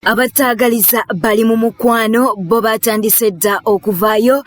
Abataagaliza bali mu mukwano bo batandise dda okuvaayo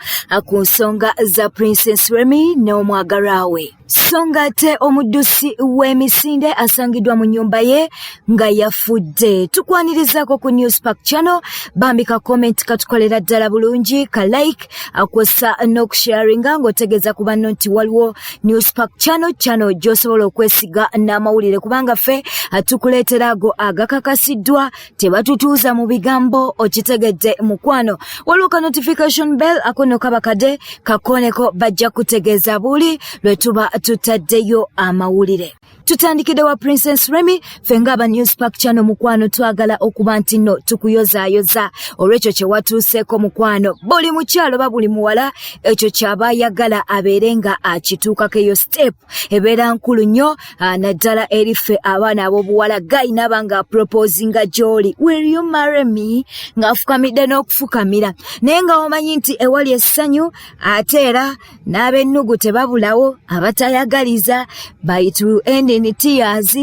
ku nsonga za Princess Remy n'omwagalwa we. So ng'ate omuddusi w'emisinde asangidwa mu nnyumba ye nga yafudde. Tukwanirizako ku Newspark Channel, bambika comment katukolera ddala bulungi, ka like, akwesa n'okusharinga ng'otegeeza ku banno nti waliwo Newspark Channel gy'osobola okwesiga n'amawulire kubanga ffe tukuleetera ago agakakasiddwa, tebatutuuza mu bigambo, okitegedde mukwano. Waliwo ka notification bell akono kabakade kakoneko bajja kutegeeza buli lwe tuba tutaddeyo amawulire. Tutandikidde wa Princess Remy, fenga aba Newspark Channel mukwano twagala okuba nti no tukuyozaayoza olw'ekyo kye watuuseeko mukwano. Buli mukyalo ba buli muwala ekyo kyaba yagala abeere nga akituukako eyo step ebeera nkulu nnyo, naddala eriffe abaana ab'obuwala Guy n'aba nga proposinga gy'oli, will you marry me, ng'afukamidde n'okufukamira naye nga omanyi nti ewali essanyu ate era n'ab'ennugu tebabulawo abatayagaliza by to end in tears.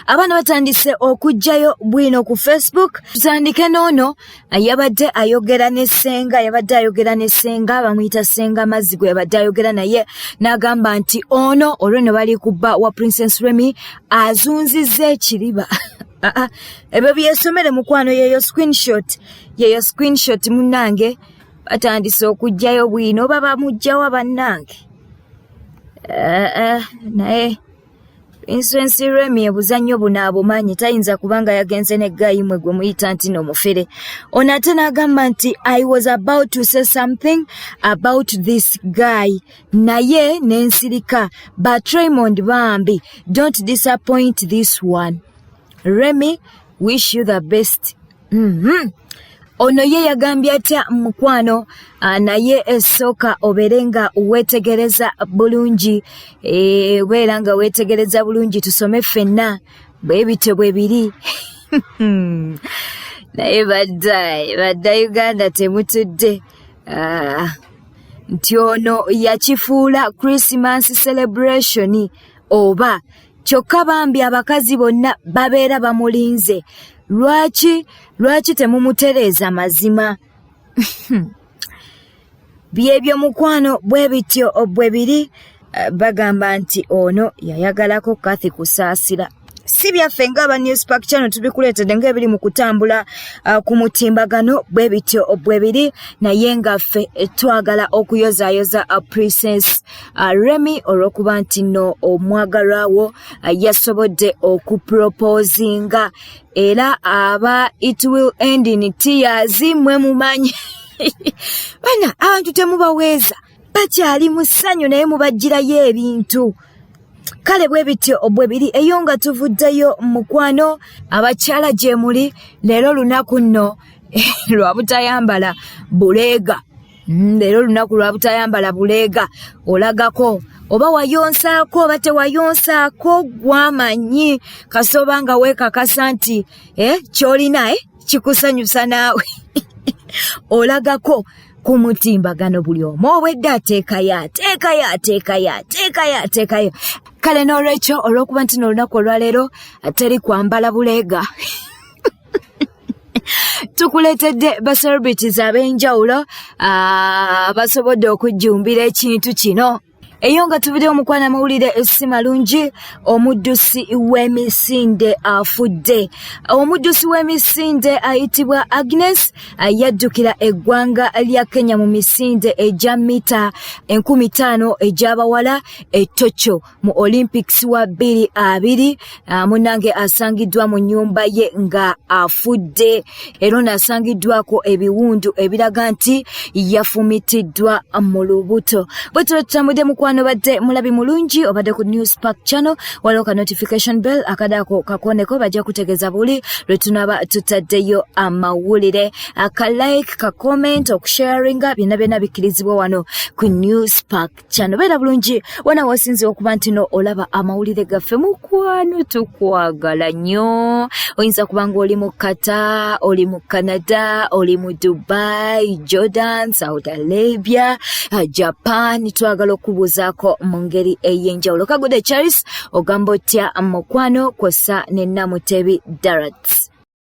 Abaana batandise okujjayo bwino ku Facebook. Tutandike n'ono yabadde ayogera ne Ssenga, bamuyita Ssenga Mazigwe, yabadde ayogera naye n'agamba nti ono olwo ne bali kubba wa Princess Remy azunzizza ekiriba. Ebyo byesomere mukwano, yeyo screenshot munnange batandise okujjayo bwino, baba mujjawa bannange. Naye Princess Remy ebuzannyo buno abumanyi, tayinza kubanga yagenze ne Guy mwe gwe muyita nti n'omufere. Ono ate n'agamba nti I was about to say something about this guy, naye n'ensirika, but Raymond bambi, don't disappoint this one. Remy, wish you the best. Ono ye yagambye atya mukwano, naye esooka oberenga wetegereza bulungi, beera nga wetegereza bulungi, tusome ffenna bwe bityo bwe biri. Naye badda Uganda temutudde, nti ono yakifuula Christmas celebration oba kyokka bambi abakazi bonna babeera bamulinze. Lwaki temumutereeza mazima? Byebyo mukwano bwe bityo bwe biri, bagamba nti ono yayagalako Kathy kusaasira. Si byaffe ng'aba Newspark Channel tubikuleetedde ng'ebiri mu kutambula ku mutimbagano bwe bityo bwe biri, naye nga ffe twagala okuyozaayoza Princess Remy olw'okuba nti no omwagalwa wo yasobodde okuproposinga, era aba it will end in tears mwe mumanyi. Bana abantu temubaweeza, bakyali mu ssanyu naye mubagirayo ebintu. Kale bwe bityo bwe biri, eyo nga tuvuddeyo mukwano, abakyala gye muli leero lunaku nno lwa butayambala buleega. Leero lunaku lwa butayambala buleega, olagako oba wayonsaako oba tewayonsaako gwamanyi, kasoba nga weekakasa nti ky'olina kikusanyusa naawe. Olagako ku mutimbagano buli omu obwedde ateekayo. Kale n'olwekyo olw'okuba nti n'olunaku olwaleero teri kwambala buleega, tukuleetedde ba celebrities ab'enjawulo basobodde okujjumbira ekintu kino. Eyo nga tuvuddeyo mukwana mawulire esi malungi, omuddusi w'emisinde afudde. Omuddusi w'emisinde ayitibwa Agnes yaddukira eggwanga lya Kenya mu misinde egya mita 5000 egy'abawala Tokyo mu Olympics wa 2020. Munnange asangiddwa mu nnyumba ye nga afudde, era n'asangiddwako ebiwundu ebiraga nti yafumitiddwa mu lubuto. Bwe tutambudde mukwano badde mulabi mulungi, obadde ku Newspark Channel, waliwo ka notification bell akadako kakoneko bajja kutegeeza buli lwe tunaba tutaddeyo amawulire. Ka like, ka comment, okusharinga byonna bikkirizibwa wano ku Newspark Channel. Beera bulungi wana wasinze okuba nti no olaba amawulire gaffe mukwano, tukwagala nnyo. Oyinza kubanga oli mu Qatar, oli mu Canada, oli mu Dubai, Jordan, Saudi Arabia, Japan, twagala okubuuza okugezaako mu ngeri ey'enjawulo. Kagude Charles ogamba otya mukwano kw'ossa ne Namutebi Darat.